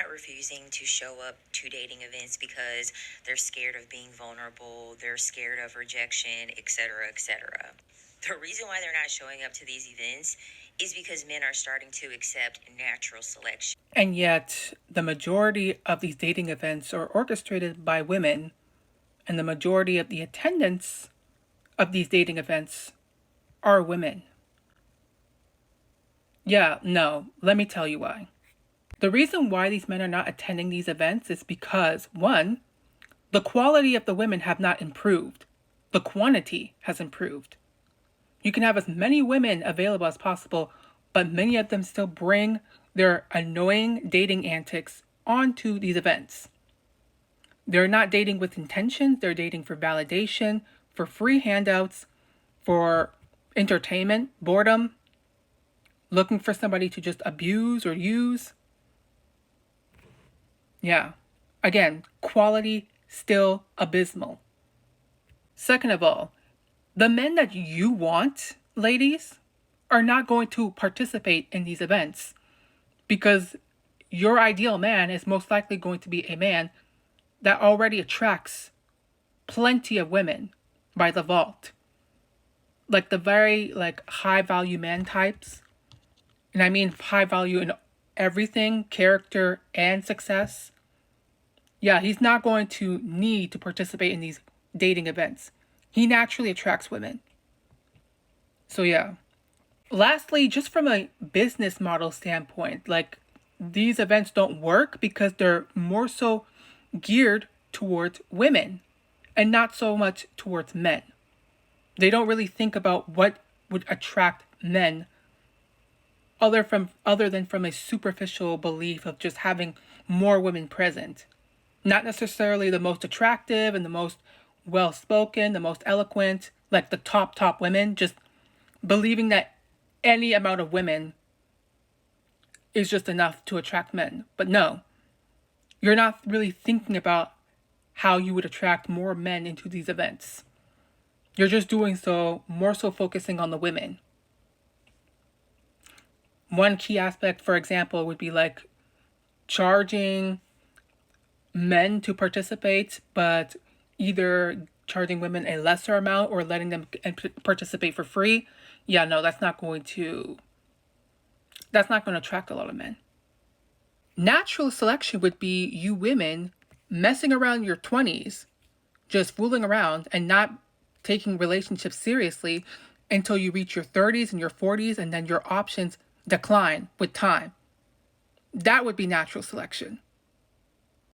not refusing to show up to dating events because they're scared of being vulnerable, they're scared of rejection, etc., etc. The reason why they're not showing up to these events is because men are starting to accept natural selection. And yet, the majority of these dating events are orchestrated by women, and the majority of the attendants of these dating events are women. Yeah, no, let me tell you why. The reason why these men are not attending these events is because, one, the quality of the women have not improved. The quantity has improved. You can have as many women available as possible, but many of them still bring their annoying dating antics onto these events. They're not dating with intentions, they're dating for validation, for free handouts, for entertainment, boredom, looking for somebody to just abuse or use. Yeah. Again, quality still abysmal. Second of all, the men that you want, ladies, are not going to participate in these events because your ideal man is most likely going to be a man that already attracts plenty of women by the vault. Like the very high value man types. And I mean high value in everything, character and success. Yeah, he's not going to need to participate in these dating events. He naturally attracts women. So yeah. Lastly, just from a business model standpoint, these events don't work because they're more so geared towards women and not so much towards men. They don't really think about what would attract men other than from a superficial belief of just having more women present. Not necessarily the most attractive and the most well spoken, the most eloquent, like the top women, just believing that any amount of women is just enough to attract men. But no, you're not really thinking about how you would attract more men into these events. You're just doing so, more so focusing on the women. One key aspect, for example, would be charging men to participate, but either charging women a lesser amount or letting them participate for free. Yeah, no, that's not going to attract a lot of men. Natural selection would be you women messing around in your 20s, just fooling around and not taking relationships seriously until you reach your 30s and your 40s, and then your options decline with time. That would be natural selection.